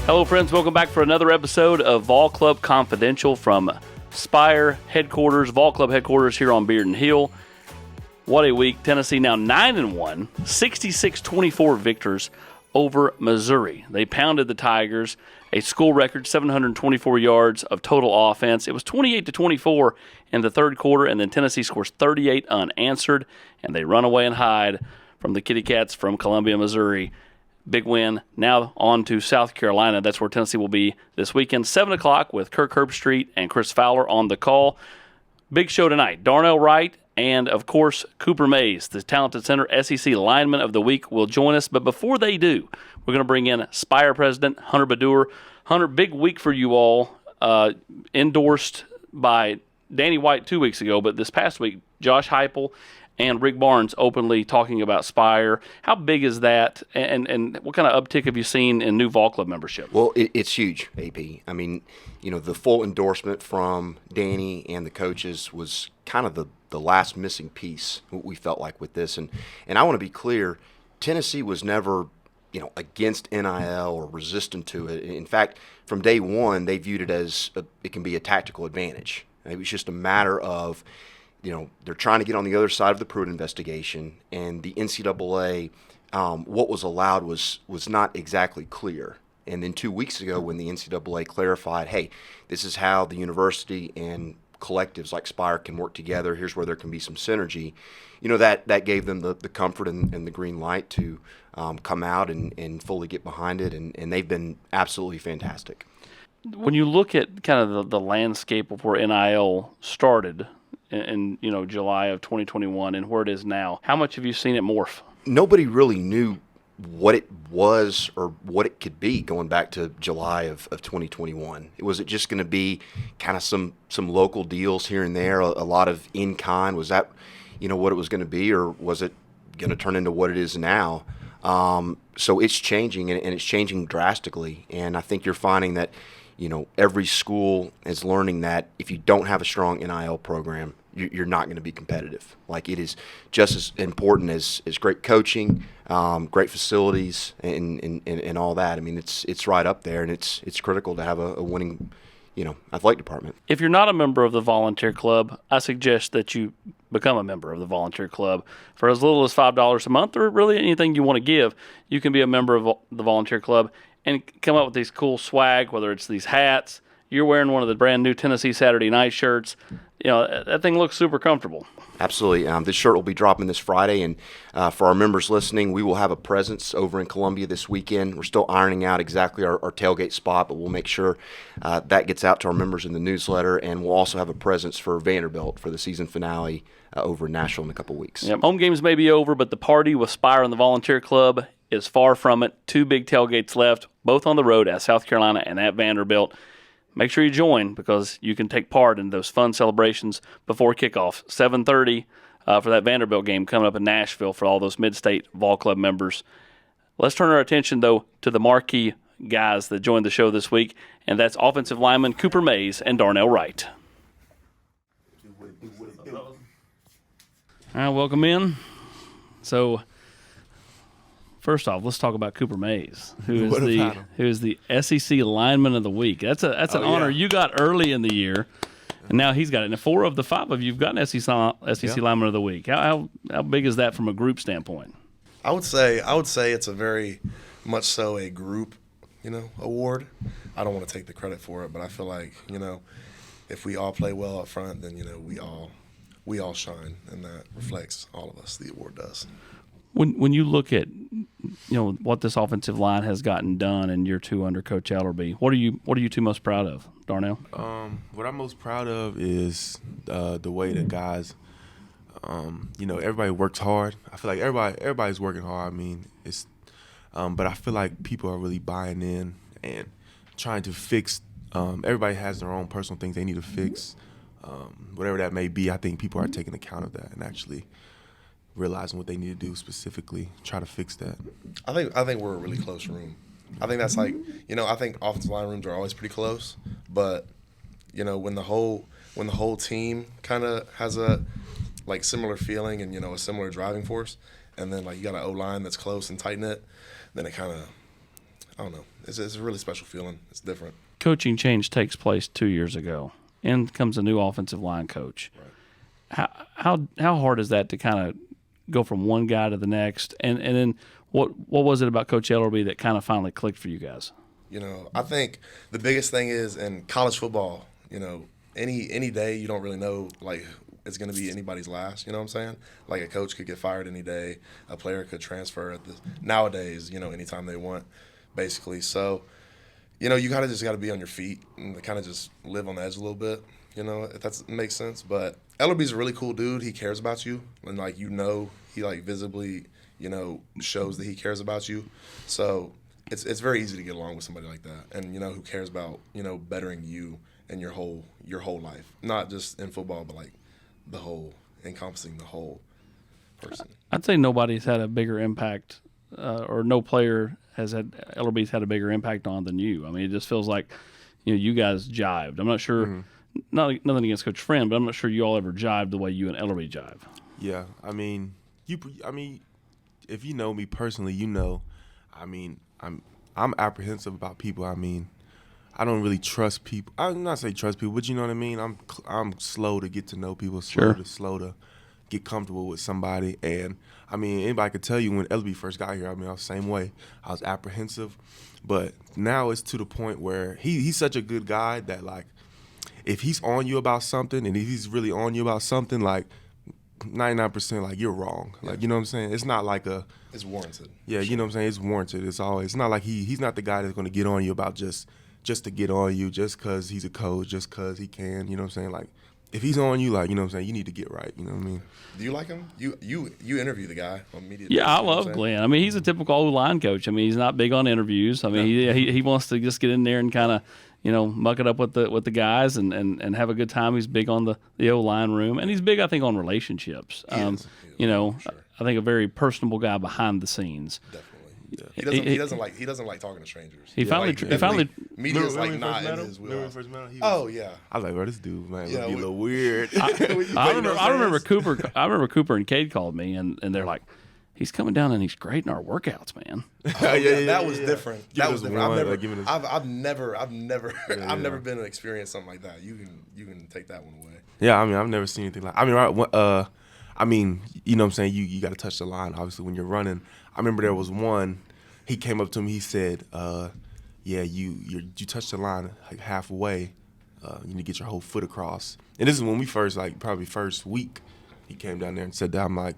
Hello, friends. Welcome back for another episode of Vol Club Confidential from Spire headquarters, Vol Club headquarters here on Bearden Hill. What a week. Tennessee now 9-1, 66-24 victors over Missouri. They pounded the Tigers, a school record 724 yards of total offense. It was 28-24 in the third quarter, and then Tennessee scores 38 unanswered, and they run away and hide from the Kitty Cats from Columbia, Missouri. Big win. Now on to South Carolina. That's where Tennessee will be this weekend. 7 o'clock with Kirk Herbstreit and Chris Fowler on the call. Big show tonight. Darnell Wright and, of course, Cooper Mays, the talented center SEC lineman of the week, will join us. But before they do, we're going to bring in Spire president Hunter Badur. Hunter, big week for you all. Endorsed by Danny White 2 weeks ago, but this past week, Josh Heupel and Rick Barnes openly talking about Spire. How big is that, and what kind of uptick have you seen in new Vol Club membership? Well, it's huge, AP. I mean, the full endorsement from Danny and the coaches was kind of the last missing piece, we felt like, with this. And I want to be clear, Tennessee was never, against NIL or resistant to it. In fact, from day one, they viewed it as it can be a tactical advantage. It was just a matter of, they're trying to get on the other side of the Pruitt investigation, and the NCAA, what was allowed was not exactly clear. And then 2 weeks ago, when the NCAA clarified, hey, this is how the university and collectives like Spire can work together, here's where there can be some synergy, that gave them the comfort and the green light to come out and fully get behind it, and they've been absolutely fantastic. When you look at kind of the landscape of where NIL started in July of 2021 and where it is now, how much have you seen it morph? Nobody really knew what it was or what it could be going back to July of 2021. Was it just going to be kind of some local deals here and there, a lot of in-kind? Was that what it was going to be, or was it going to turn into what it is now? So it's changing, and it's changing drastically, and I think you're finding that every school is learning that if you don't have a strong NIL program, you're not going to be competitive. Like, it is just as important as great coaching, great facilities, and all that. I mean, it's right up there, and it's critical to have a winning, athletic department. If you're not a member of the volunteer club, I suggest that you become a member of the volunteer club. For as little as $5 a month, or really anything you want to give, you can be a member of the volunteer club and come up with these cool swag, whether it's these hats. You're wearing one of the brand new Tennessee Saturday Night shirts. That thing looks super comfortable. Absolutely. This shirt will be dropping this Friday, and for our members listening, we will have a presence over in Columbia this weekend. We're still ironing out exactly our tailgate spot, but we'll make sure that gets out to our members in the newsletter, and we'll also have a presence for Vanderbilt for the season finale over in Nashville in a couple weeks. Yep. Home games may be over, but the party with Spire and the Volunteer Club is far from it. 2 big tailgates left, both on the road at South Carolina and at Vanderbilt. Make sure you join, because you can take part in those fun celebrations before kickoff. 7:30 for that Vanderbilt game coming up in Nashville for all those Mid-State Vol Club members. Let's turn our attention, though, to the marquee guys that joined the show this week, and that's offensive lineman Cooper Mays and Darnell Wright. All right, welcome in. So, first off, let's talk about Cooper Mays, who is the SEC Lineman of the Week. That's an honor you got early in the year, and now he's got it. And 4 of the 5 of you have gotten SEC Lineman of the Week. How big is that from a group standpoint? I would say it's a very much so a group, award. I don't want to take the credit for it, but I feel like if we all play well up front, then we all shine, and that reflects all of us. The award does. When you look at what this offensive line has gotten done in year 2 under Coach Ellerby, what are you two most proud of, Darnell? What I'm most proud of is the way that guys, everybody works hard. I feel like everybody's working hard. I mean, it's, but I feel like people are really buying in and trying to fix. Everybody has their own personal things they need to fix, whatever that may be. I think people are taking account of that and actually realizing what they need to do specifically, try to fix that. I think we're a really close room. I think that's like, I think offensive line rooms are always pretty close, but when the whole team kind of has a similar feeling and a similar driving force, and then you got an O-line that's close and tight knit, then it kind of I don't know. It's a really special feeling. It's different. Coaching change takes place 2 years ago. In comes a new offensive line coach. Right. How hard is that to kind of go from one guy to the next? And then what was it about Coach Ellerby that kind of finally clicked for you guys? I think the biggest thing is in college football, any day you don't really know, like, it's going to be anybody's last, you know what I'm saying? Like, a coach could get fired any day. A player could transfer nowadays, anytime they want, basically. So, you just got to be on your feet and kind of just live on the edge a little bit, if that makes sense. But Ellerby's a really cool dude. He cares about you. And, he, visibly, shows that he cares about you. So it's very easy to get along with somebody like that. And, who cares about, bettering you and your whole life. Not just in football, but, encompassing the whole person. I'd say nobody's had a bigger impact or no player has had Ellerby's had a bigger impact on than you. I mean, it just feels like, you guys jived. I'm not sure, nothing against Coach Friend, but I'm not sure you all ever jived the way you and Ellerby jive. Yeah, if you know me personally, I'm apprehensive about people. I don't really trust people. I'm not say trust people, but you know what I mean. I'm slow to get to know people. Slow to get comfortable with somebody. And anybody could tell you when Ellerby first got here. I was the same way. I was apprehensive, but now it's to the point where he's such a good guy that if he's on you about something and if he's really on you about something 99% you're wrong. You know what I'm saying? It's not it's warranted. Yeah, you know what I'm saying? It's warranted. It's not like he's not the guy that's going to get on you about just to get on you, just because he's a coach, just because he can, you know what I'm saying? If he's on you, you know what I'm saying, you need to get right, you know what I mean? Do you like him? You interview the guy on media. Yeah, I love Glenn. He's a typical O-line coach. He's not big on interviews. He wants to just get in there and kind of, muck it up with the guys and have a good time. He's big on the O-line room, and he's big, I think, on relationships. He is, sure. I think a very personable guy behind the scenes. Definitely. Yeah. He doesn't like talking to strangers. He finally media's not in his wheelhouse. Oh yeah. I was like, bro, this dude, man, be a little weird. I remember Cooper. I remember Cooper and Cade called me, and they're like, he's coming down and he's grading our workouts, man. That was different. That was different. I've never been in an experience something like that. You can take that one away. Yeah, I've never seen anything like. You know what I'm saying. You got to touch the line, obviously, when you're running. I remember there was one. He came up to me. He said, "Yeah, you touched the line halfway. You need to get your whole foot across." And this is when we first, probably first week, he came down there and said that. I'm like,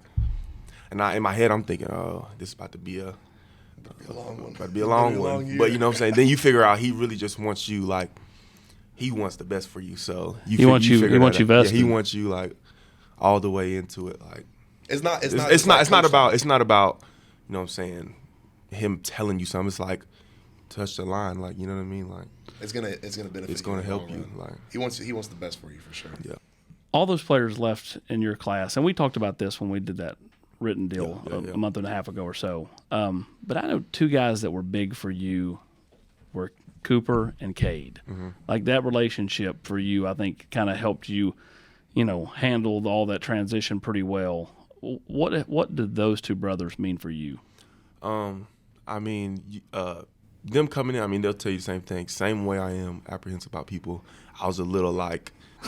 and in my head, I'm thinking, oh, this is about to be a long one. About to be a long one. But you know what I'm saying. Then you figure out he really just wants you he wants the best for you. So he wants you vested. Yeah, he wants you all the way into it. It's not about you know what I'm saying, him telling you something. It's touch the line, you know what I mean? It's gonna benefit. It's gonna help you. He wants the best for you for sure. Yeah. All those players left in your class, and we talked about this when we did that written deal a month and a half ago or so. But I know two guys that were big for you were Cooper and Cade. Mm-hmm. That relationship for you, I think, kind of helped you, handle all that transition pretty well. What did those two brothers mean for you? Them coming in, they'll tell you the same thing. Same way I am apprehensive about people. I was a little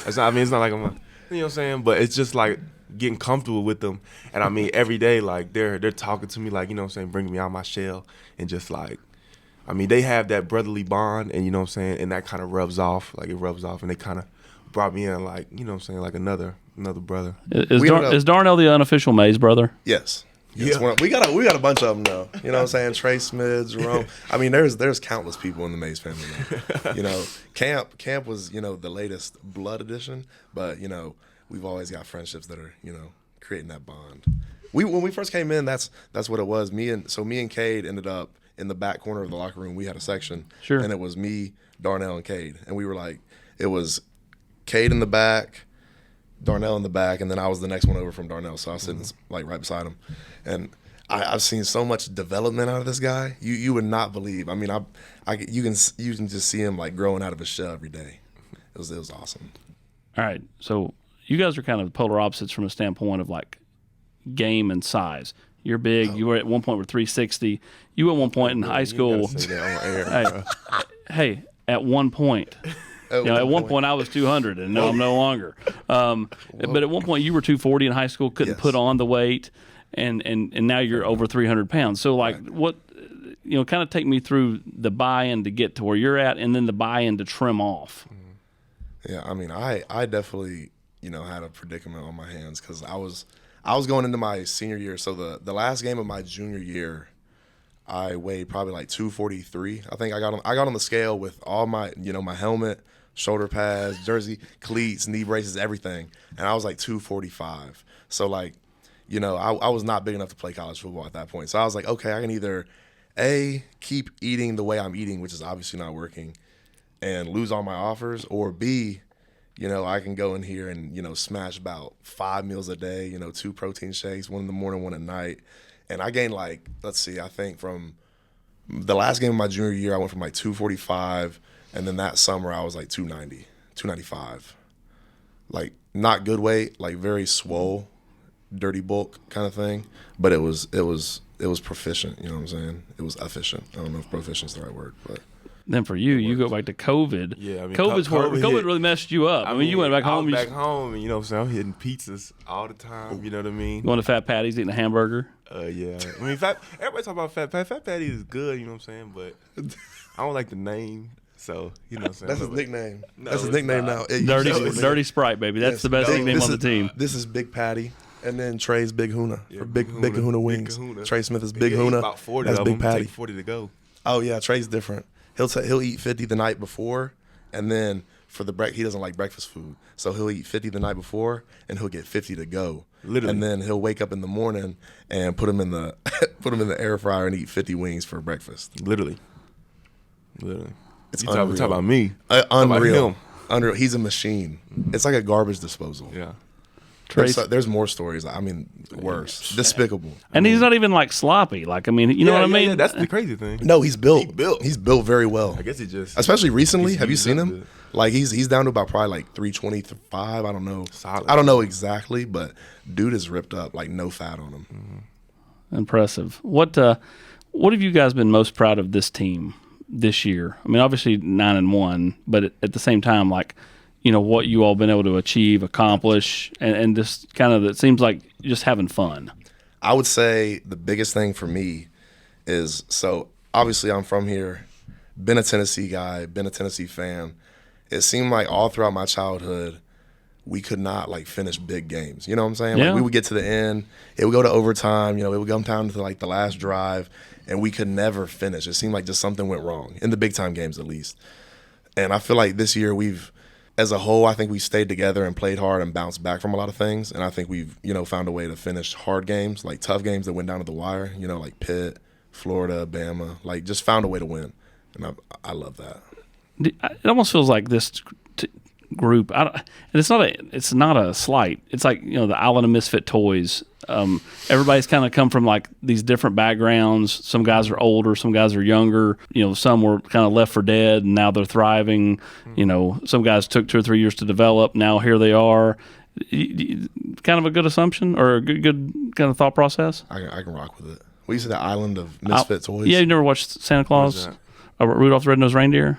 it's not like I'm, you know what I'm saying? But it's just getting comfortable with them. And every day, they're talking to me, you know what I'm saying, bringing me out of my shell. And just they have that brotherly bond, and you know what I'm saying, and that kind of rubs off. It rubs off, and they kind of brought me in, you know what I'm saying, another brother. Is Darnell the unofficial Mays brother? Yes. Yeah. We got a bunch of them though. You know what I'm saying? Trey Smith, Jerome. There's countless people in the Mays family now. Camp was, the latest blood edition, but we've always got friendships that are, creating that bond. When we first came in, that's what it was. Me and Cade ended up in the back corner of the locker room. We had a section. Sure. And it was me, Darnell, and Cade. And we were it was Cade in the back, Darnell in the back, and then I was the next one over from Darnell, so I was sitting right beside him. And I've seen so much development out of this guy. You would not believe. You can just see him growing out of his shell every day. It was awesome. All right, so you guys are kind of polar opposites from a standpoint of game and size. You're big. You were at one point were 360. You at one point in high school. You gotta say that on air, Hey, at one point. At one point I was 200, and no, I'm no longer. But at one point you were 240 in high school, couldn't put on the weight, and now you're over 300 pounds. So what, kind of take me through the buy-in to get to where you're at, and then the buy-in to trim off. Yeah, I mean, I definitely had a predicament on my hands because I was going into my senior year. So the last game of my junior year, I weighed probably like 243. I think I got on the scale with all my my helmet, shoulder pads, jersey, cleats, knee braces, everything, and I was like 245. So I was not big enough to play college football at that point. So I was like, okay, I can either A, keep eating the way I'm eating, which is obviously not working, and lose all my offers, or B, I can go in here and smash about 5 meals a day, 2 protein shakes, 1 in the morning, 1 at night. And I gained I think from the last game of my junior year, I went from 245, and then that summer I was 290, 295. Not good weight, very swole, dirty bulk kind of thing, but it was proficient, you know what I'm saying? It was efficient. I don't know if proficient is the right word, but then for you go back to COVID. Yeah, I mean, COVID really messed you up. I mean, you went back home. Back home, and I'm hitting pizzas all the time. You know what I mean? Going to Fat Patty's, eating a hamburger. Yeah. I mean, everybody talk about Fat Patty. Fat Patty is good. You know what I'm saying? But I don't like the name. So you know what I'm saying? That's his nickname. No, that's his nickname now. Dirty Sprite, baby. That's the best nickname on the team. This is Big Patty. And then Trey's Big Huna for Big Kahuna wings. Big Kahuna. Trey Smith is Big Huna. About 40 That's of Big them. Patty. Take 40 to go. Oh yeah, Trey's different. He'll eat 50 the night before, and then for the he doesn't like breakfast food, so he'll eat 50 the night before, and he'll get 50 to go. Literally. And then he'll wake up in the morning and put them in the air fryer and eat 50 wings for breakfast. Literally. It's you unreal. talk about me. Unreal. About Unreal. He's a machine. It's like a garbage disposal. Yeah. There's more stories. I mean, worse. Despicable. And he's not even sloppy. You know what I mean? Yeah, that's the crazy thing. No, he's built. He's built very well. I guess he just. Especially recently. Have you he's seen up him? good. He's down to about probably 325. I don't know. Solid. I don't know exactly, but dude is ripped up. No fat on him. Mm-hmm. Impressive. What have you guys been most proud of this team this year? I mean, obviously 9-1, but at the same time, what you all been able to achieve, accomplish, and just kind of, it seems like just having fun. I would say the biggest thing for me is, so obviously I'm from here, been a Tennessee guy, been a Tennessee fan. It seemed like all throughout my childhood, we could not finish big games. You know what I'm saying? Yeah. We would get to the end, it would go to overtime, it would come down to the last drive, and we could never finish. It seemed like just something went wrong, in the big time games at least. And I feel like this year as a whole, I think we stayed together and played hard and bounced back from a lot of things. And I think we've, found a way to finish hard games, tough games that went down to the wire, like Pitt, Florida, Bama, just found a way to win. And I love that. It almost feels like this group, and it's not a slight. It's the Island of Misfit Toys. Everybody's kind of come from these different backgrounds. Some guys are older, some guys are younger. Some were kind of left for dead, and now they're thriving. Some guys took 2 or 3 years to develop. Now here they are. Kind of a good assumption or a good kind of thought process. I can rock with it. We used to the Island of Misfit Toys. Yeah, you never watched Santa Claus? Rudolph the Red-Nosed Reindeer?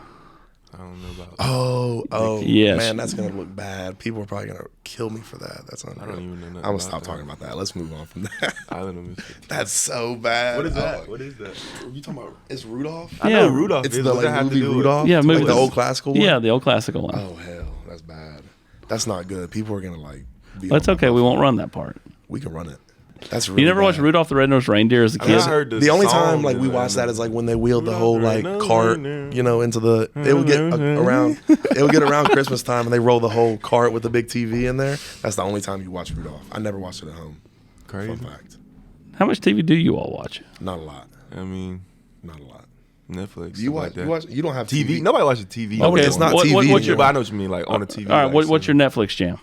I don't know about. Oh, yes. Man, that's gonna look bad. People are probably gonna kill me for that. That's unreal. I don't even know nothing I'm gonna about stop that. talking about that. Let's move on from that. Island of Misfit. That's so bad. What is that? Oh, What is that? you talking about? It's Rudolph. I Yeah. know Rudolph. It's is. the What does that have to movie do with- Rudolph. Yeah, movie. The old classical one. Yeah, the old classical one. Oh hell, that's bad. That's not good. People are gonna be. That's on my okay. We butt. won't run that part. We can run it. That's really You never bad. watched Rudolph the Red-Nosed Reindeer as a I mean, kid? I heard The only time song we and watched then- that is when they wheeled the whole Rudolph the cart, Red-Nosed into the. It would get around. It would get around Christmas time, and they roll the whole cart with the big TV in there. That's the only time you watch Rudolph. I never watched it at home. Crazy. Fun fact. How much TV do you all watch? Not a lot. I mean, Not a lot. Netflix. You stuff watch? like that. You watch? You don't have TV? Nobody watches TV. Okay, it's not what- TV. what's anymore. your- But I know what you mean, on the TV. All right, what's your Netflix jam?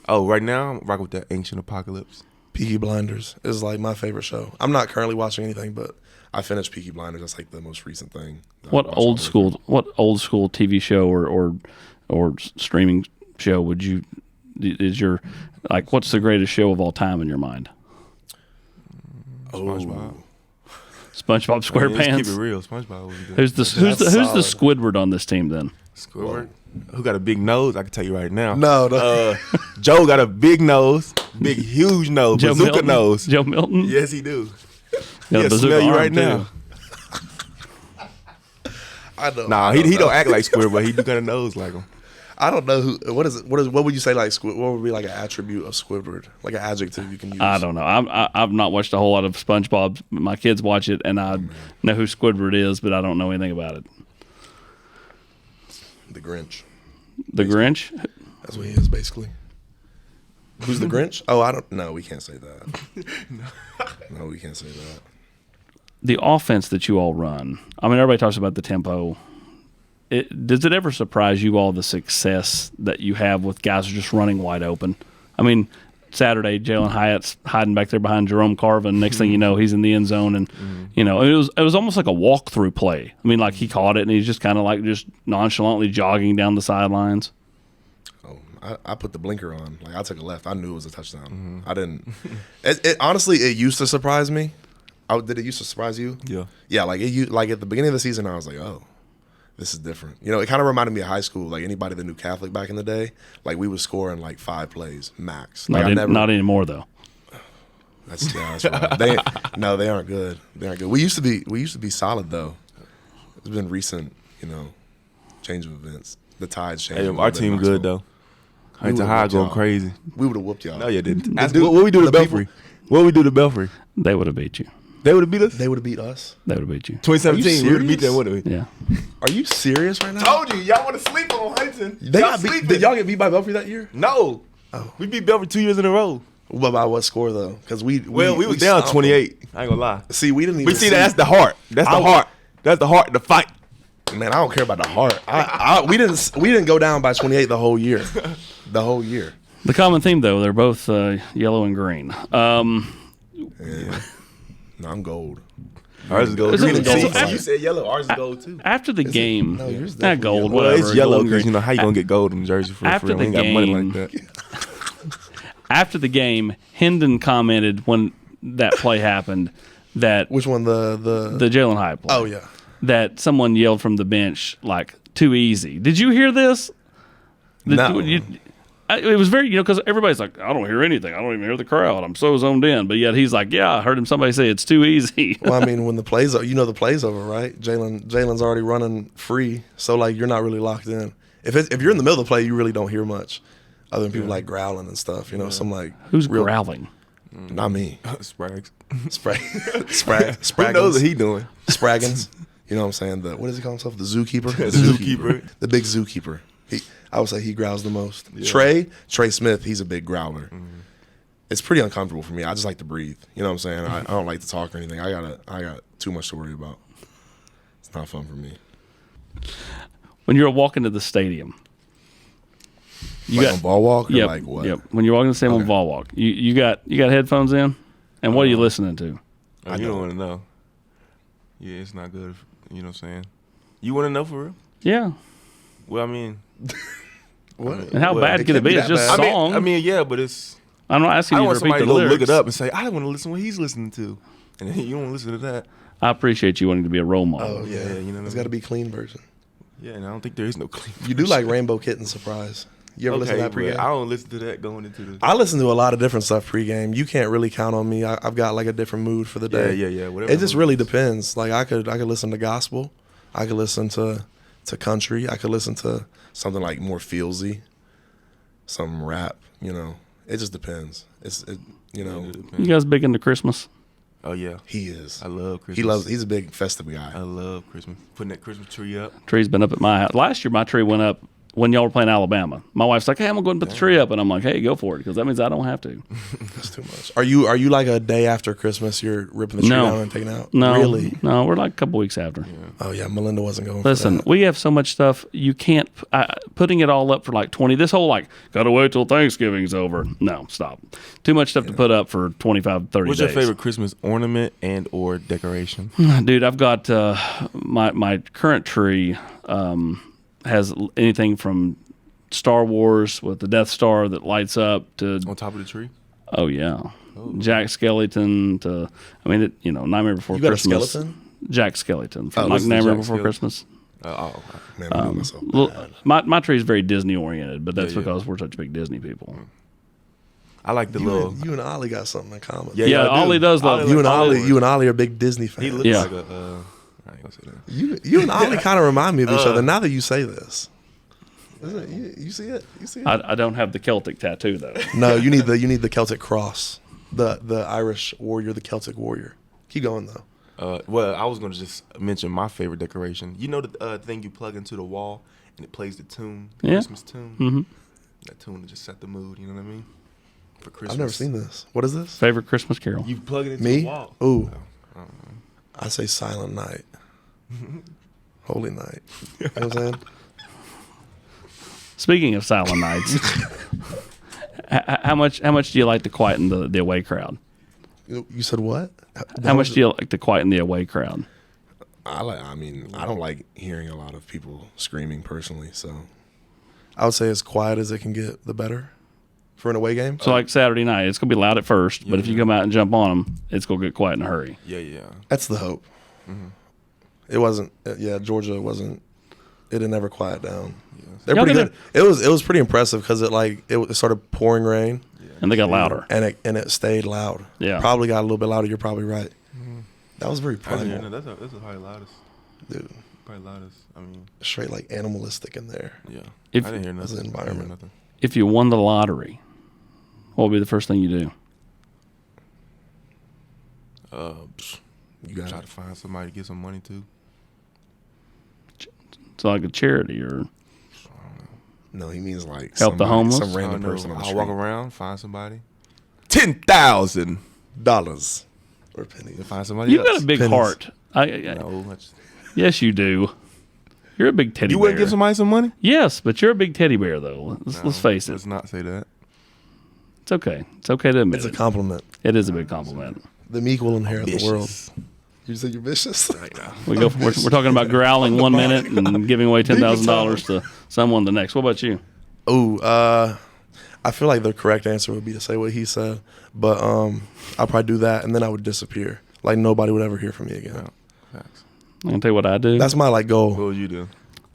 Oh, right now I'm rocking with that Ancient Apocalypse. Peaky Blinders is my favorite show. I'm not currently watching anything, but I finished Peaky Blinders. That's the most recent thing. that I What watched old on school? What old school TV show or streaming show would you? Is your what's the greatest show of all time in your mind? SpongeBob. SpongeBob SquarePants. Let's keep it real. SpongeBob was good. Who's the Squidward on this team then? Squidward? Who got a big nose? I can tell you right now. No. Joe got a big nose, big, huge nose, Joe bazooka Milton? nose. Joe Milton? Yes, he do. Got a He'll bazooka smell you arm, right too. now. I know. Nah, he don't act like Squidward, but he do got a nose like him. I don't know what is it. What would you say like Squid? What would be like an attribute of Squidward? Like an adjective you can use? I don't know. I've not watched a whole lot of SpongeBob. My kids watch it, and I know who Squidward is, but I don't know anything about it. The Grinch. The Grinch? That's what he is basically. Who's the Grinch? Oh, I don't. No, we can't say that. No, we can't say that. The offense that you all run. I mean, everybody talks about the tempo. Does it ever surprise you all the success that you have with guys just running wide open? I mean, Saturday, Jalen Hyatt's hiding back there behind Jerome Carvin. Next thing you know, he's in the end zone, and it was almost like a walk-through play. I mean, like he caught it, and he's just kind of like just nonchalantly jogging down the sidelines. Oh, I put the blinker on. Like I took a left. I knew it was a touchdown. I didn't. It honestly, it used to surprise me. Did it used to surprise you? Yeah. Yeah, like at the beginning of the season, I was like, oh, this is different. It kind of reminded me of high school. Like anybody that knew Catholic back in the day, like we would score in like 5 plays max. Like Not anymore though. That's right. They aren't good. They aren't good. We used to be solid though. It's been recent, change of events. The tides changed. Hey, our team good though. Hunter High going crazy. We would have whooped y'all. No, you didn't. The What we do to Belfry? What we do to Belfry? They would have beat you. They would have beat us. They would have beat us. They would have beat you. 2017, we would have beat them, wouldn't we? Yeah. Are you serious right now? Told you, y'all want to sleep on Huntington. They got beat. Did y'all get beat by Belfry that year? No. We beat Belfry 2 years in a row. Well, by what score though? Because we was down stomped 28. I ain't gonna lie. them. See, we didn't. Even We see that's the heart. That's the heart. That's the heart of the fight. Man, I don't care about the heart. We didn't go down by 28 the whole year. The whole year. The common theme though, they're both yellow and green. Yeah. No, I'm gold. Ours is gold. Green and gold. You said yellow. Ours is gold too. After the game, No, yours is not definitely gold, yellow. Well, whatever. it's yellow gold and because green. how you gonna get gold in Jersey for After free? the We ain't got money game- like that. After the game, Hendon commented when that play happened that Which one? The Jalen Hyatt play. Oh yeah. That someone yelled from the bench like too easy. Did you hear this? No. It was very, because everybody's like, I don't hear anything. I don't even hear the crowd. I'm so zoned in. But yet he's like, yeah, I heard somebody say it's too easy. Well, I mean, when the play's the play's over, right? Jalen's already running free, so like you're not really locked in. If you're in the middle of the play, you really don't hear much, other than people like growling and stuff. Some like Who's growling? Not me. Sprags. Spraggins. Who knows what he doing? Spraggins. You know what I'm saying? What does he call himself? The zookeeper. The zookeeper. The big zookeeper. I would say he growls the most. Yeah. Trey Smith, he's a big growler. It's pretty uncomfortable for me. I just like to breathe. You know what I'm saying? I don't like to talk or anything. I got too much to worry about. It's not fun for me. When you're walking to the stadium, On ball walk or yep, like what? Yep. When you're walking the stadium on ball walk, you got headphones in, and what are you listening to? You don't want to know. Yeah, it's not good. You know what I'm saying? You want to know for real? Yeah. Well, I mean, What? And how bad could it be? It's just bad. song. I mean, yeah, but it's. I'm not asking I you want to repeat somebody the to go lyrics. look it up and say, I want to listen to what he's listening to, and then you don't listen to that. I appreciate you wanting to be a role model. Oh yeah, you know what it's I got to be clean version. Yeah, and I don't think there is no clean. You do like Rainbow Kitten Surprise. You ever listen to that but pregame? I don't listen to that going into the. I listen to a lot of different stuff pregame. You can't really count on me. I've got like a different mood for the day. Yeah. Whatever. It just really depends. Like I could listen to gospel. I could listen to country. I could listen to something like more feelsy, some rap. It just depends. You guys big into Christmas? Oh yeah, He is. I love Christmas. He's a big festive guy. I love Christmas. Putting that Christmas tree up. Tree's been up at my house. Last year, my tree went up when y'all were playing Alabama. My wife's like, hey, I'm going to go and put the tree up. And I'm like, hey, go for it, because that means I don't have to. That's too much. Are you like a day after Christmas? You're ripping the tree No. down and taking it out? No. Really? No, we're like a couple weeks after. Oh yeah, Melinda wasn't going. Listen, for that. we have so much stuff. You can't, putting it all up for like 20, this whole like, got to wait till Thanksgiving's over. No, stop. Too much stuff to put up for 25, 30 What's days. your favorite Christmas ornament and or decoration? Dude, I've got my current tree has anything from Star Wars with the Death Star that lights up to On top of the tree? oh yeah. Jack Skellington to, Nightmare Before You got a Christmas. skeleton? Jack Skellington from listen to Nightmare Jack Before Skellington. Christmas. Man, I know myself. My tree is very Disney oriented, but that's Yeah, yeah. because we're such big Disney people. I like the You, little. you and Ollie got something in common. Yeah, I do. Ollie does love Ollie You and Ollie- Ollie are big Disney fans. He looks Yeah. like a. I ain't gonna say that. You and Ollie kind of remind me of each other. Now that you say this, you see it? You see it? I don't have the Celtic tattoo though. No, you need the Celtic cross, the Irish warrior, the Celtic warrior. Keep going though. Well, I was gonna just mention my favorite decoration. You know the thing you plug into the wall and it plays the tune, the Yeah. Christmas tune. Mm-hmm. That tune to just set the mood. You know what I mean? For Christmas. I've never seen this. What is this? Favorite Christmas Carol? You plug it into Me? the wall. Ooh, I don't know. I say Silent Night, Holy Night. You know what I'm saying? Speaking of Silent Nights, how much do you like to quieten the away crowd? You said what? How much do you like to quieten the away crowd? I don't like hearing a lot of people screaming personally. So I would say as quiet as it can get, the better for an away game. So like Saturday night, it's gonna be loud at first, but if you come out and jump on them, it's gonna get quiet in a hurry. Yeah. That's the hope. It wasn't. Yeah, Georgia wasn't. It didn't ever quiet down. They're Y'all pretty gonna- good. It was pretty impressive because it started pouring rain And they got louder. and it stayed loud. Yeah. Probably got a little bit louder. You're probably right. That was very I didn't hear primal, that. That's probably loudest. dude. Probably loudest. I mean, Straight like animalistic in there. yeah. If- I didn't hear As nothing. an environment. I didn't hear nothing. If you won the lottery, what would be the first thing you do? You got Try it. to find somebody to give some money to. So like a charity or no, he means like Help the homeless? some random I don't know. person on the I'll street. walk around, find somebody. $10,000 dollars or pennies. to find somebody you else. got a big Pennies. heart. No, Yes, you do. You're a big teddy you bear. wouldn't give somebody some money? Yes, but you're a big teddy bear though. Let's face it. Let's not say that. It's okay. It's okay to admit It's a it. compliment. It is a big compliment. The meek will inherit the world. Vicious. You said you're vicious. Right now. We're talking about growling 1 minute and giving away $10,000 to someone the next. What about you? Ooh, I feel like the correct answer would be to say what he said, but I'll probably do that and then I would disappear. Like nobody would ever hear from me again. Facts. I'm gonna tell you what I do. That's my like goal. What would you do?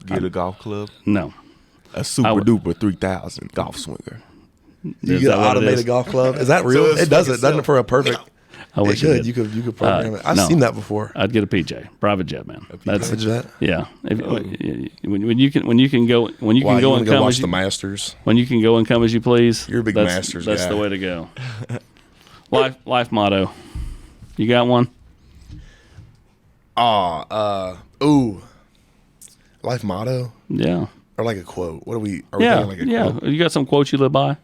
Get a golf club? No. A super would- duper 3,000 golf swinger. You Is get that an what it automated is? golf club. Is that real? it's It does like it, doesn't it? For a perfect. I It wish could. did. You could program it. I've no. seen that before. I'd get a PJ, private jet, man. That's Did that? yeah. When you can go Wow, and you come want to go watch as the you, Masters? when you can go and come as you please. You're a big that's, Masters That's guy. the way to go. Life motto. You got one? Ooh. Life motto Yeah. or like a quote. What are we? Are we Yeah. thinking like a Yeah. quote? You got some quotes you live by?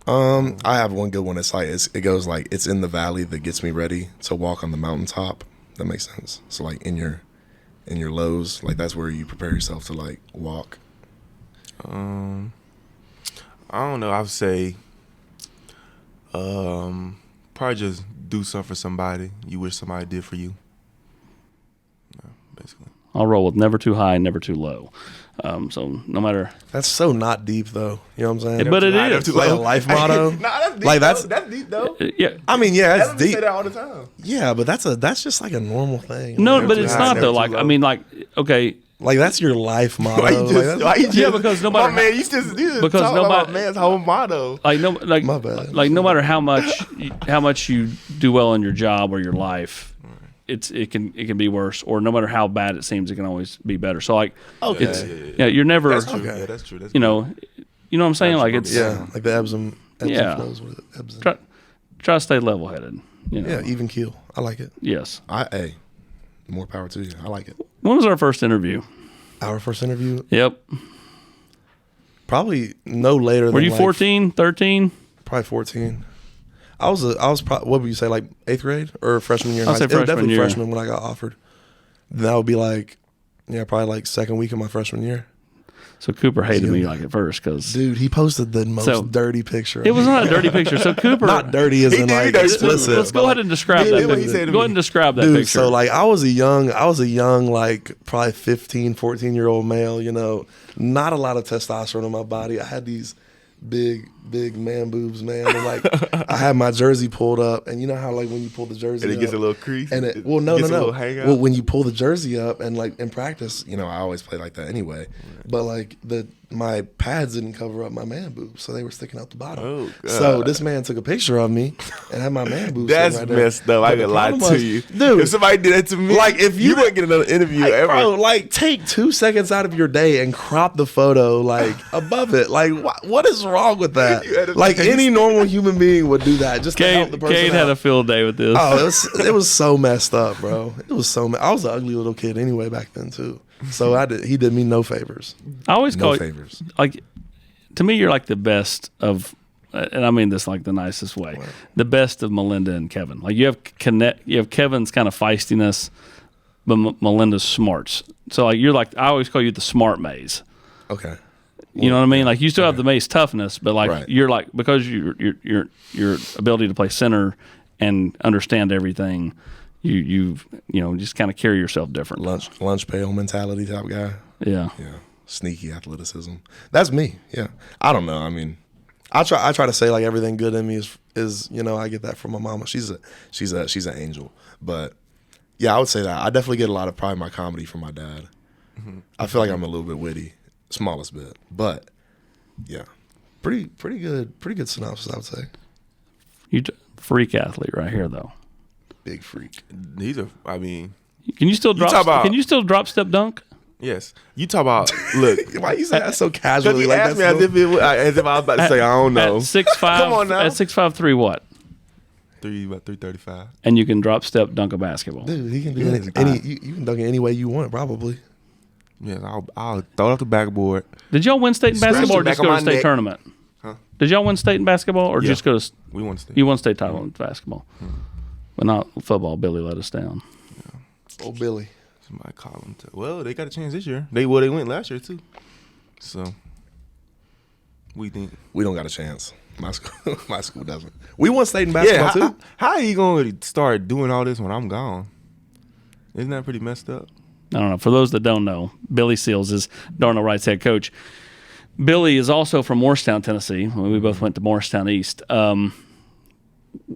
I have one good one. It's like it goes like it's in the valley that gets me ready to walk on the mountaintop. That makes sense. So like in your lows, like that's where you prepare yourself to like walk. I don't know. I would say probably just do something for somebody you wish somebody did for you. Yeah, basically. I'll roll with never too high, never too low. So no matter, That's so not deep though. You know what I'm saying? but it high, is. never too like a low. life motto. That's deep. Like, that's- that's deep though. Yeah. I mean, yeah, that's deep. that all the time. Yeah, but that's just like a normal thing. No, Never but too it's high, not never though. too Like low. I mean, like okay, like that's your life motto. Why you Like, just, that's- why you just, Yeah, because no matter my man, you just because talk no about matter- man's whole motto. like no like My bad. like no matter how much you do well in your job or your life, it can be worse, or no matter how bad it seems, it can always be better. So like Okay. yeah, you're never That's true. Okay. Yeah, that's true. That's you know what I'm saying? Like it's yeah, like the ebbs and Yeah. flows. What is it? Ebbs and, try to stay level headed. You know? yeah, even keel. I like it. Yes. Hey, more power to you. I like it. When was our first interview? Our first interview, Yep. probably no later than Were you like, 14, 13? Probably 14. I was what would you say, like 8th grade or freshman year? in I'll high say school? It was freshman definitely year. freshman when I got offered. That would be like, yeah, probably like second week of my freshman year. So Cooper hated me like at first because Dude, he posted the most So, dirty picture. it was not a dirty picture. So Cooper, not dirty as in did, like he did. explicit. let's but, go ahead and describe He that did what he picture. said to Go me. ahead and describe that Dude, picture. so like I was a young, like probably 15, 14-year-old male, you know, not a lot of testosterone in my body. I had these big big man boobs, man. And like I had my jersey pulled up, and you know how like when you pull the jersey And it up, gets a little crease. and it gets a little hangout? Well, when you pull the jersey up and like in practice, I always play like that anyway. But like my pads didn't cover up my man boobs, so they were sticking out the bottom. Oh, God. So this man took a picture of me and had my man boobs. That's sitting right there. messed up. I But the could lie problem to was, you, dude. If somebody did that to me, Like, if you wouldn't get another interview Like, ever. bro, like take 2 seconds out of your day and crop the photo like above it. Like what is wrong with that? You had a Like face. any normal human being would do that just to help the person Kate out. had a field day with this. Oh, it was so messed up, bro. It was so. I was an ugly little kid anyway back then too. So he did me no favors. I always No call favors. like to me, you're like the best of, and I mean this like the nicest way, the best of Melinda and Kevin. Like you have Kevin's kind of feistiness, but Melinda's smarts. So like you're like I always call you the smart maze. Okay. You know what I mean? Like you still have the maze toughness, but like Right. you're like because your ability to play center and understand everything, you just kind of carry yourself differently. Lunch pail mentality type guy. Yeah. Yeah. Sneaky athleticism. That's me. Yeah. I don't know. I mean, I try to say like everything good in me is I get that from my mama. She's an angel. But yeah, I would say that I definitely get a lot of pride in my comedy from my dad. Mm-hmm. I feel like I'm a little bit witty, smallest bit, but yeah, pretty good synopsis, I would say. Freak athlete right here though. Big freak. I mean, Can you still drop? talk about- Can you still drop step dunk? yes. You talk about look. Why you say that so Because casually? he Like asked that's me as if I was about to say I don't know. At 6'5", Come on now. At 6'5", what? About 335. And you can drop step dunk a basketball. dude. He can do any. You can dunk it any way you want, probably. Yes, I'll throw it off the backboard. Did y'all win state in Scratch basketball or the just back go of to my state neck. tournament? Huh? Did y'all win state in basketball or Yeah. just go to? We won state. You won state title in basketball, but not football. Billy let us down. Oh, Billy. Somebody call them. Well, they got a chance this year. They went last year too. So we think. We don't got a chance. My school doesn't. We won state in basketball too. How are you going to start doing all this when I'm gone? Isn't that pretty messed up? I don't know. For those that don't know, Billy Seals is Darnell Wright's head coach. Billy is also from Morristown, Tennessee. We both went to Morristown East.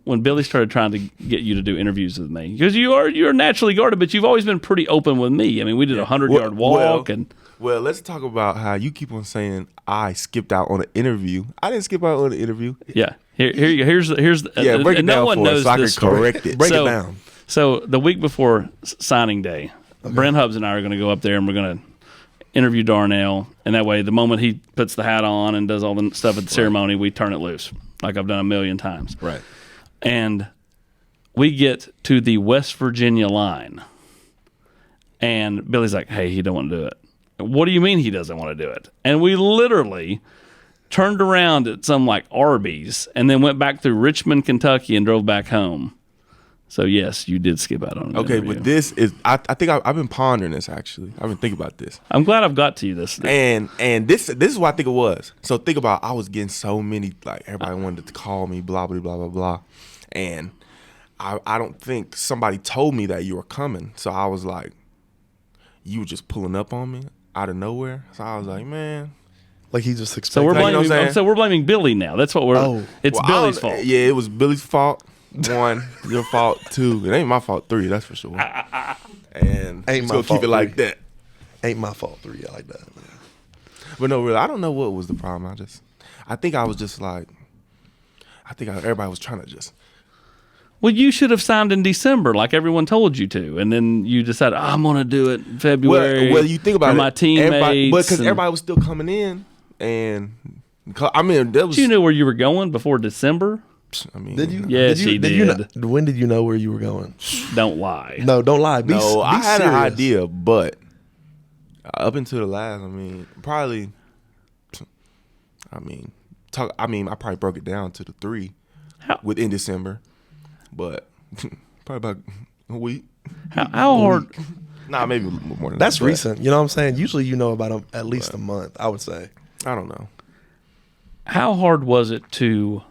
When Billy started trying to get you to do interviews with me, because you're naturally guarded, but you've always been pretty open with me. I mean, we did a 100-yard walk, and Well, let's talk about how you keep on saying I skipped out on an interview. I didn't skip out on an interview. yeah. Here's Yeah, break it no down one for knows us so I can this story. correct it. Break So- it down. So the week before signing day, Brent Hubbs and I are going to go up there and we're going to interview Darnell. And that way, the moment he puts the hat on and does all the stuff at the ceremony, we turn it loose, like I've done a million times. Right. And we get to the West Virginia line. And Billy's like, hey, he don't want to do it. What do you mean he doesn't want to do it? And we literally turned around at some like Arby's and then went back through Richmond, Kentucky and drove back home. So, yes, you did skip out on it. Okay, but this is I think I've been pondering this actually. I've been thinking about this. I'm glad I've got to you this. And this is what I think it was. So think about I was getting so many like everybody wanted to call me blah blah blah blah blah, and I don't think somebody told me that you were coming. So I was like, you were just pulling up on me out of nowhere. So I was like, man. Like he just So expected. we're Like, you know blaming. what I'm saying? So we're blaming Billy now. That's what we're. Oh. It's Well, Billy's I don't- fault. Yeah, it was Billy's fault. 1, your fault. 2, it ain't my fault. 3, that's for sure. And Ain't just my gonna fault, keep it like 3. that. Ain't my fault. 3, I like that. But no, really, I don't know what was the problem. I think I was just like, everybody was trying to just. Well, you should have signed in December, like everyone told you to, and then you decided I'm going to do it in February. Well, you think about for it, my teammates, because and- everybody was still coming in, and I mean, that was. You knew where you were going before December. I mean, Did you? Yes, did you, he did. You did. know, when did you know where you were going? Don't lie. No, don't lie. Be I had serious. an idea, but up until the last, probably. I probably broke it down to the 3 How- within December, but probably about a week. How hard? Nah, maybe a little more than That's that, but recent. You know what I'm saying? Usually you know about at least a month, I would say. I don't know. How hard was it to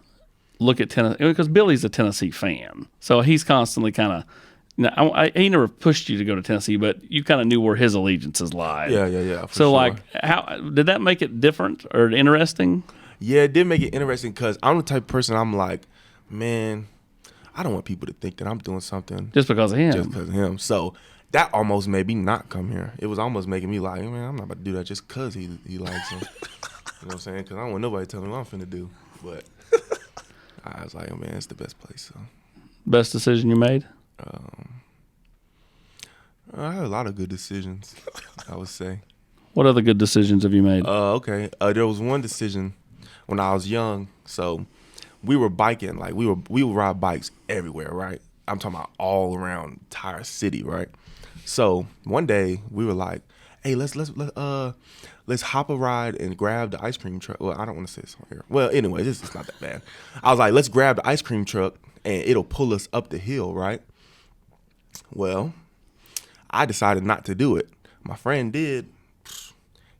look at Tennessee? Because Billy's a Tennessee fan, so he's constantly kind of. He never pushed you to go to Tennessee, but you kind of knew where his allegiances lie. Yeah. For So, sure. like, how did that make it different or interesting? Yeah, it did make it interesting because I'm the type of person I'm like, man, I don't want people to think that I'm doing something Just because of him. just because of him. So that almost made me not come here. It was almost making me like, man, I'm not about to do that just because he likes him. You know what I'm saying? Because I don't want nobody telling me what I'm finna do. But I was like, oh, man, it's the best place. So Best decision you made? I had a lot of good decisions, I would say. What other good decisions have you made? Okay. There was one decision when I was young. So we were biking, like we would ride bikes everywhere, right? I'm talking about all around the entire city, right? So one day we were like, hey, let's hop a ride and grab the ice cream truck. Well, I don't want to say this on here. Well, anyway, it's not that bad. I was like, let's grab the ice cream truck and it'll pull us up the hill, right? Well, I decided not to do it. My friend did.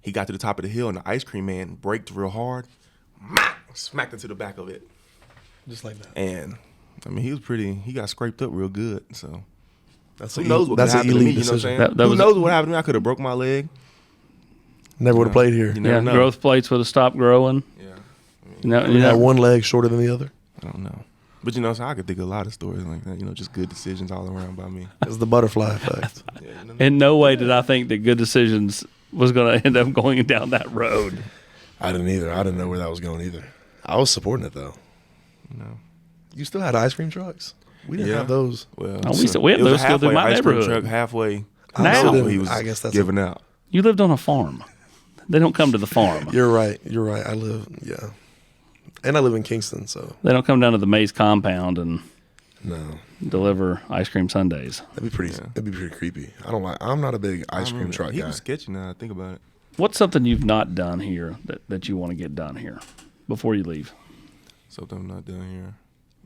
He got to the top of the hill and the ice cream man braked real hard, smacked into the back of it. Just like that. And I mean, he got scraped up real good. So That's who knows what could that's an happen to me? elite You know what I'm decision. saying? That Who was- knows what happened to me? I could have broke my leg. Never would have played here. You never know. Growth plates would have stopped growing. Yeah, You Had know, one leg shorter than the other. I don't know. But you know, so I could think of a lot of stories like that. You know, just good decisions all around by me. It's the butterfly effect. Yeah, you know? in no way did I think that good decisions was going to end up going down that road. I didn't either. I didn't know where that was going either. I was supporting it though. No. You still had ice cream trucks. We didn't Yeah. have those. Well, Oh, we have it was those a still through halfway my ice cream neighborhood. truck, halfway. Now. He was I guess that's giving out. You lived on a farm. They don't come to the farm. You're right. I live, and I live in Kingston, so They don't come down to the Maze compound and no, deliver ice cream sundaes. that'd be pretty creepy. I'm not a big ice cream truck He guy. was sketchy now. I think about it. What's something you've not done here that you want to get done here before you leave? Something I'm not doing here.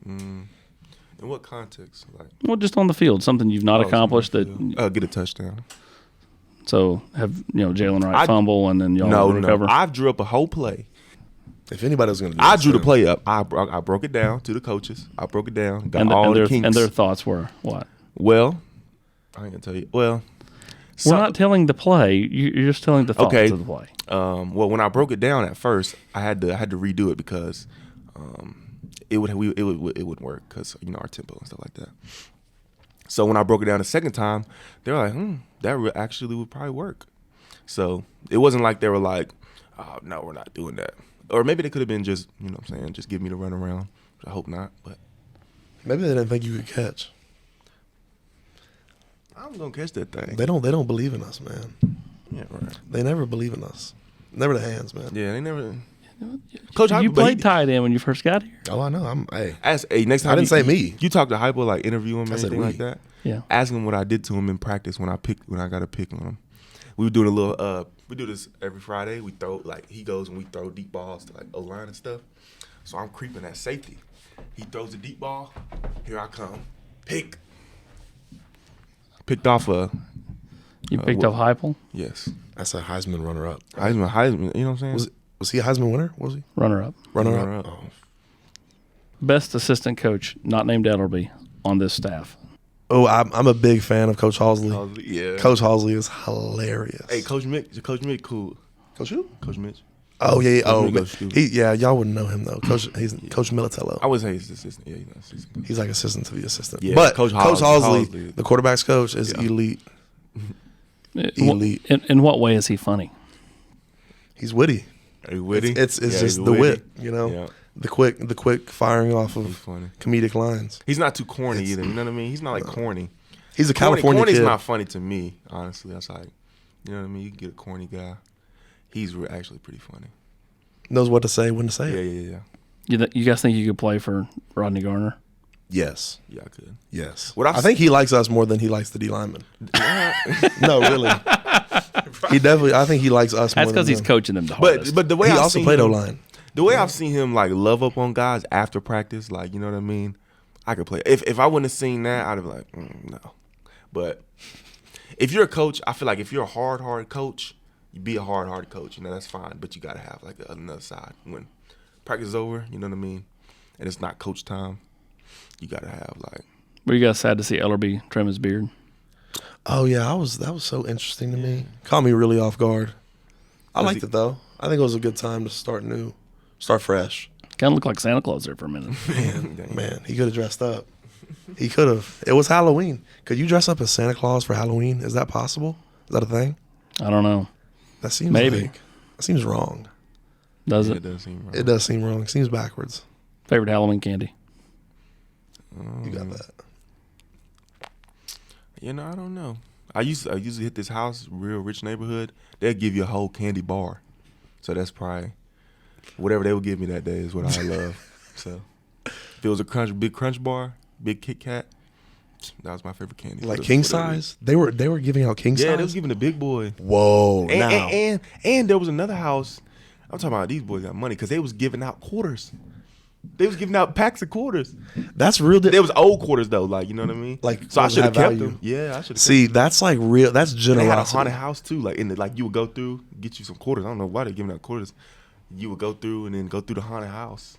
In what context? Like Well, just on the field, something you've not accomplished that. get a touchdown. So have Jalen Wright I- fumble and then y'all recover. I drew up a whole play. If anybody was going to do I this, drew the then- play up. I broke it down to the coaches. I broke it down. Got and, all their, the kinks. and their thoughts were what? Well, I ain't gonna tell you. Well, We're not telling the play. You're just telling the thoughts Okay. of the play. well, when I broke it down at first, I had to redo it because it wouldn't work because our tempo and stuff like that. So when I broke it down the second time, they were like, that actually would probably work. So it wasn't like they were like, oh no, we're not doing that. Or maybe they could have been just, just give me the run around. I hope not, but Maybe they didn't think you could catch. I'm gonna catch that thing. They don't believe in us, man. Yeah, right. They never believe in us. Never the hands, man. Yeah, they never. Coach, You played tight end when you first got here. Oh, I know. Next time I didn't say me. You talk to Hypo, like interview him or I said anything we. like that. Yeah. Ask him what I did to him in practice when I got a pick on him. We were doing a little. We do this every Friday. We throw he goes and we throw deep balls to O-line and stuff. So I'm creeping at safety. He throws the deep ball. Here I come. Pick. Picked off a. You picked up Heupel, Yes. That's a Heisman runner-up. Heisman. You know what I'm saying? Was he a Heisman winner? Was he runner-up. runner-up? Runner-up. Oh. Best assistant coach, not named Ellerby, on this staff. Oh, I'm a big fan of Coach Halsley. Yeah. Coach Halsley is hilarious. Hey, Coach Mitch, cool. Coach who? Coach Mitch. Oh yeah. Oh, Coach Mitch goes y'all wouldn't know him though. He's Coach Militello. I would say he's assistant. Yeah, he's an assistant. He's like assistant to the assistant. Yeah, but Coach Coach Halsley, Halsley. the quarterback's coach, is elite. Elite. In what way is he funny? He's witty. Are you witty? It's Yeah, just he's the witty. wit, Yeah. The quick firing off He's of funny. comedic lines. He's not too corny either. You know what I mean? He's not like corny. He's a California Corny's kid. not funny to me, honestly. That's like, you know what I mean? You can get a corny guy. He's actually pretty funny. Knows what to say, when to say Yeah, it. yeah. You guys think you could play for Rodney Garner? Yes. Yeah, I could. Yes. What I've I think he likes us more than he likes the D linemen. No, really. I think he likes us more That's than because he's them. coaching them the hardest. But the way He I've also seen played him, O-line. The way I've seen him like love up on guys after practice, like, you know what I mean? I could play. If I wouldn't have seen that, I'd have been like, no. But if you're a coach, I feel like if you're a hard coach, you be a hard coach. You know, that's fine. But you got to have like another side. When practice is over, you know what I mean? And it's not coach time, you got to have like. Were you guys sad to see Ellerby trim his beard? Oh yeah, that was so interesting to me. Caught me really off guard. I liked it though. I think it was a good time to start Start fresh. Kind of looked like Santa Claus there for a minute. Man, he could have dressed up. He could have. It was Halloween. Could you dress up as Santa Claus for Halloween? Is that possible? Is that a thing? I don't know. That seems Maybe. that seems wrong. Does Yeah, it? it does seem wrong. It does seem wrong. It seems backwards. Favorite Halloween candy? You got that. You know, I don't know. I usually hit this house, real rich neighborhood. They'll give you a whole candy bar. So that's probably whatever they would give me that day is what I love. So if it was a big crunch bar, big Kit Kat, that was my favorite candy. Like king size? They were giving out king size? Yeah, they was giving the big boy. Whoa. And there was another house. I'm talking about these boys got money because they was giving out quarters. They was giving out packs of quarters. That's real. They was old quarters though, like you know what I mean. Like so I should have kept value. them. Yeah, I should. See, that's like real. That's They generosity. had a haunted house too, like like you would go through, get you some quarters. I don't know why they're giving out quarters. You would go through and then go through the haunted house.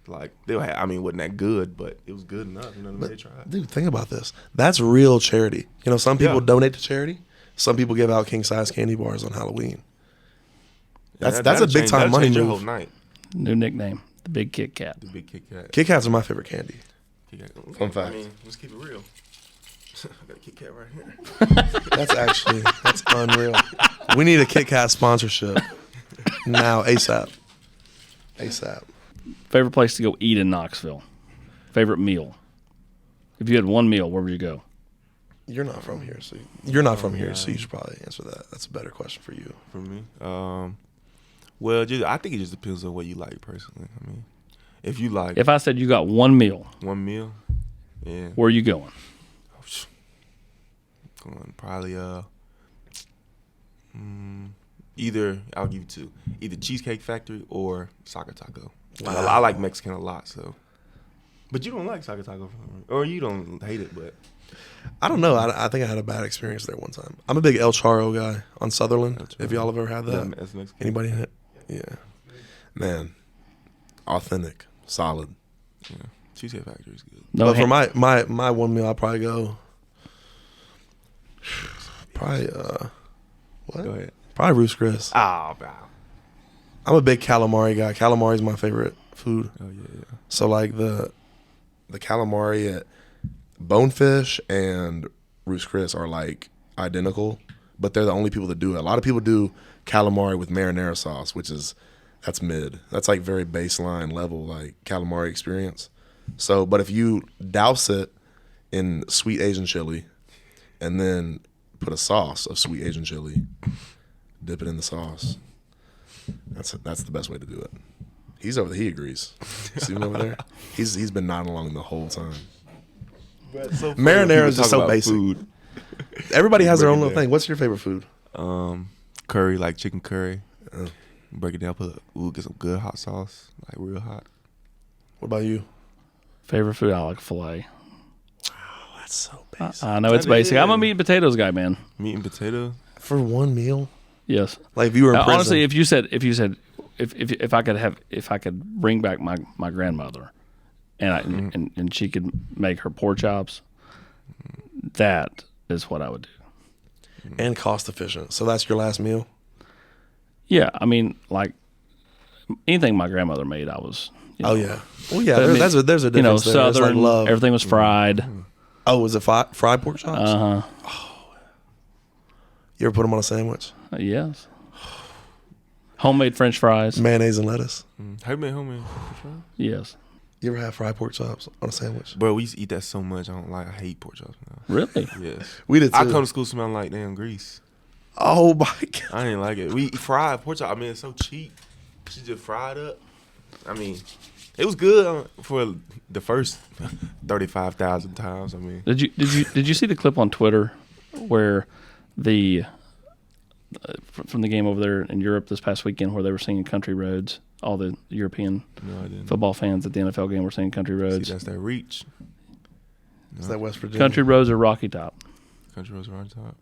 Like they would have, I mean, it wasn't that good, but it was good enough. You know what I mean? They tried. Dude, think about this. That's real charity. You know, some people Yeah. donate to charity. Some people give out king size candy bars on Halloween. That's a That'll big change- time that'll money change your move. whole night. New nickname, the Big Kit Kat. The big Kit Kat. Kit Kats are my favorite candy. Kit Kat. Fun fact. I mean, let's keep it real. I got a Kit Kat right here. That's unreal. We need a Kit Kat sponsorship now, ASAP. ASAP. Favorite place to go eat in Knoxville? Favorite meal? If you had one meal, where would you go? You're not from here, so you should probably answer that. That's a better question for you. For me, well, I think it just depends on what you like personally. I mean, if you like If I said you got one meal, one meal, yeah, where are you going? going probably either I'll give you two, either Cheesecake Factory or Soccer Taco. Wow. I like Mexican a lot, so. But you don't like Soccer Taco, or you don't hate it, but I don't know. I think I had a bad experience there one time. I'm a big El Charro guy on Sutherland. El Charro. If y'all have ever had that. that's Mexican. Anybody in it? Yeah. Man, authentic, solid. Yeah. Cheesecake Factory is good. No, But for my one meal, I'll probably go. What? Go ahead. Probably Ruth's Chris. Oh, wow. I'm a big calamari guy. Calamari is my favorite food. Oh yeah. So like the calamari at Bonefish and Ruth's Chris are like identical, but they're the only people that do it. A lot of people do calamari with marinara sauce, that's mid. That's like very baseline level like calamari experience. So, but if you douse it in sweet Asian chili and then put a sauce of sweet Asian chili, dip it in the sauce. That's the best way to do it. He's over there. He agrees. See him over there? He's been nodding along the whole time. So Marinara is just so basic. Food. Everybody has their own Break it little down. thing. What's your favorite food? Curry, like chicken curry. Break it down, get some good hot sauce, like real hot. What about you? favorite food, I like filet. Oh, that's so basic. I know it's That basic. I'm a is. meat and potatoes guy, man. Meat and potato. For one meal? Yes. Like if you were in prison. Honestly, if I could bring back my grandmother, and and she could make her pork chops, that is what I would do. And cost efficient. So that's your last meal? Yeah, I mean, like anything my grandmother made, I was. Oh yeah. Well yeah, But, I mean, there's a difference there. It's Southern, like love. everything was fried. Oh, was it fried pork chops? Uh-huh. You ever put them on a sandwich? Yes. Homemade French fries. Mayonnaise and lettuce. Have you made homemade? Yes. You ever have fried pork chops on a sandwich? Bro, we used to eat that so much. I hate pork chops now. Really? Yes. We did too. I come to school smelling like damn grease. Oh my god. I didn't like it. We eat fried pork chop. I mean, it's so cheap. She just fried up. I mean, it was good for the first 35,000 times. I mean, Did you see the clip on Twitter where the from the game over there in Europe this past weekend where they were singing Country Roads? All the European no, I didn't. football fans at the NFL game were singing Country Roads. See, that's that reach. Is that West Virginia? Country Roads or Rocky Top? Country Roads are on top.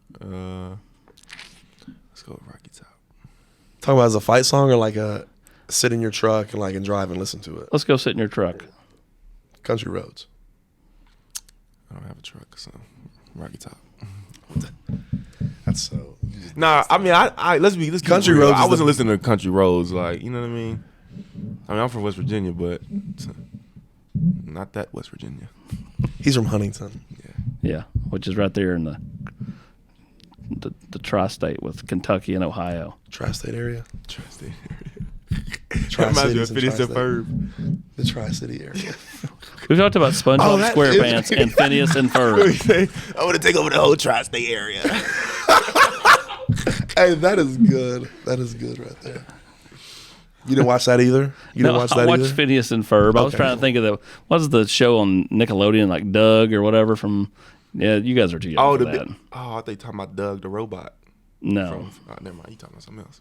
Let's go with Rocky Top. Talking about as a fight song or like a sit in your truck and drive and listen to it? Let's go sit in your truck. Country Roads. I don't have a truck, so Rocky Top. That's so. Nah, I mean, let's keep Country it real. Roads I is wasn't listening to Country Roads, like, you know what I mean? I mean, I'm from West Virginia, but not that West Virginia. He's from Huntington. Yeah, which is right there in the tri-state with Kentucky and Ohio. Tri-state area. Tri-state Tri-Cities reminds me of and Phineas and Tri-State. Ferb. The Tri-City area. We've talked about SpongeBob SquarePants and Phineas and Ferb. I want to take over the whole tri-state area. Hey, that is good. That is good right there. You didn't watch that either? You didn't watch I that watched either? Phineas and Ferb. I was Okay. trying to think of what's the show on Nickelodeon, like Doug or whatever from. Yeah, you guys are too young Oh, for the that. big, I thought you talking about Doug the robot. No. Never mind. You talking about something else.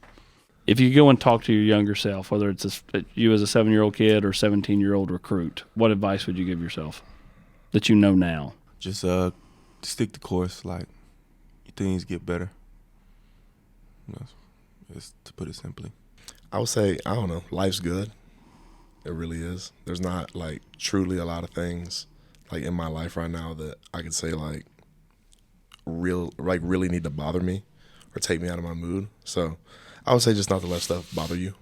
If you go and talk to your younger self, whether it's you as a 7-year-old kid or 17-year-old recruit, what advice would you give yourself that you know now? Just stick the course. Like, things get better. Just to put it simply. I would say, I don't know, life's good. It really is. There's not, like, truly a lot of things, like, in my life right now that I could say, like, really need to bother me or take me out of my mood. So I would say just not to let stuff bother you.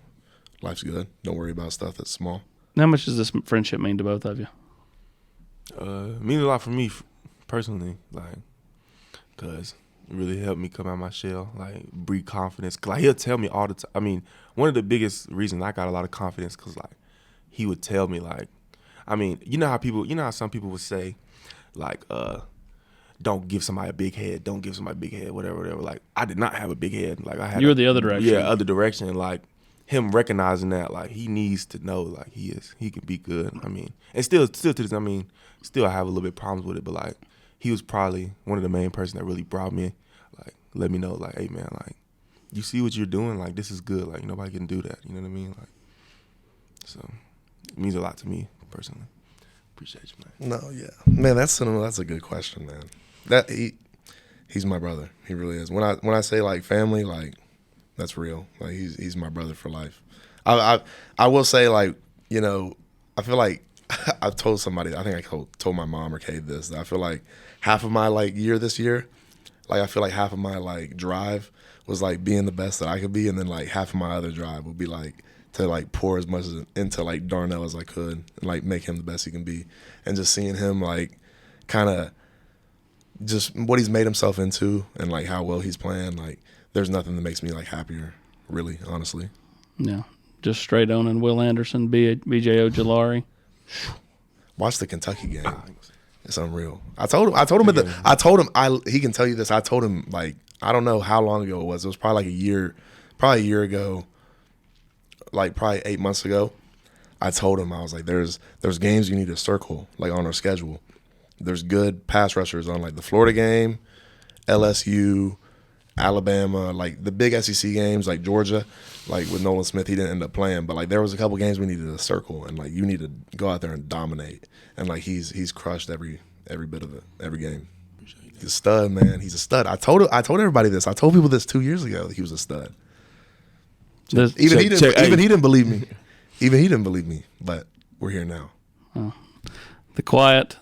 Life's good. Don't worry about stuff that's small. How much does this friendship mean to both of you? It means a lot for me personally, like, because it really helped me come out of my shell, like, breed confidence. Cause, like, he'll tell me all the time. I mean, one of the biggest reasons I got a lot of confidence, because, like, he would tell me, like, I mean, you know how some people would say, like, don't give somebody a big head, whatever. Like, I did not have a big head. Like, I had. You were the other direction. Yeah, other direction. Like, him recognizing that, like, he needs to know, like, he can be good. I mean, and still to this, I mean, still I have a little bit of problems with it, but, like, he was probably one of the main person that really brought me, like, let me know, like, hey, man, like, you see what you're doing? Like, this is good. Like, nobody can do that. You know what I mean? Like, so it means a lot to me personally. Appreciate you, man. No, yeah. Man, that's a good question, man. He's my brother. He really is. When I say, like, family, like, that's real. Like, he's my brother for life. I will say, like, you know, I feel like I've told somebody, I think I told my mom or Kate this, that I feel like half of my, like, year this year, like, I feel like half of my, like, drive was, like, being the best that I could be, and then, like, half of my other drive would be, like, to, like, pour as much into, like, Darnell as I could and, like, make him the best he can be. And just seeing him, like, kind of just what he's made himself into and, like, how well he's playing, like, there's nothing that makes me, like, happier, really, honestly. Yeah. Just straight on and Will Anderson, BJ Ojolari. Watch the Kentucky game. It's unreal. I told him he can tell you this. I told him, like, I don't know how long ago it was. It was probably like a year ago, like probably 8 months ago. I told him, I was like, there's games you need to circle, like, on our schedule. There's good pass rushers on, like, the Florida game, LSU, Alabama, like the big SEC games, like Georgia, like with Nolan Smith, he didn't end up playing, but, like, there was a couple games we needed to circle, and, like, you need to go out there and dominate, and, like, he's crushed every bit of it, every game. He's a stud, man. He's a stud. I told everybody this. I told people this 2 years ago that he was a stud. Even he didn't believe me. Even he didn't believe me, but we're here now. The quiet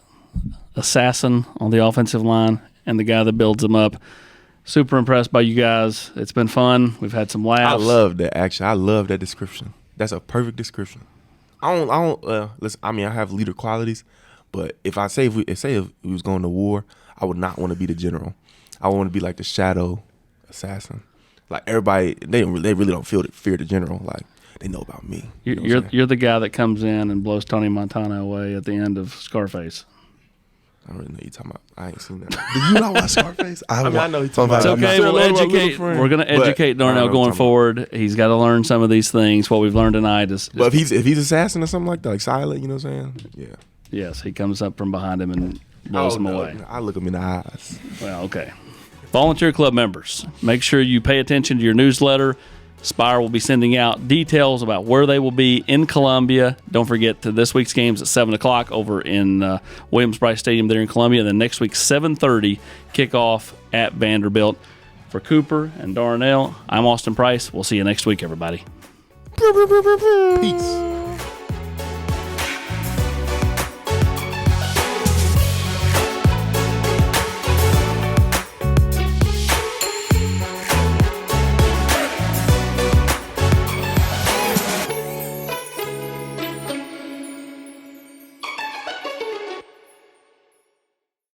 assassin on the offensive line and the guy that builds them up. Super impressed by you guys. It's been fun. We've had some laughs. I love that. Actually, I love that description. That's a perfect description. I don't. Listen. I mean, I have leader qualities, but if we was going to war, I would not want to be the general. I want to be like the shadow assassin. Like, everybody, they really don't fear the general. Like, they know about me. You're the guy that comes in and blows Tony Montana away at the end of Scarface. I don't really know what you're talking about. I ain't seen that. Did you not watch Scarface? I know you're talking about. It's okay. We'll educate. We're going to educate Darnell going forward. He's got to learn some of these things. What we've learned tonight is. But if he's assassin or something like that, like silent, you know what I'm saying? Yeah. Yes, he comes up from behind him and blows him away. I look him in the eyes. Well, okay. Volunteer club members, make sure you pay attention to your newsletter. Spire will be sending out details about where they will be in Columbia. Don't forget to this week's games at 7 o'clock over in Williams-Brice Stadium there in Columbia. And then next week, 7:30, kickoff at Vanderbilt. For Cooper and Darnell, I'm Austin Price. We'll see you next week, everybody. Peace.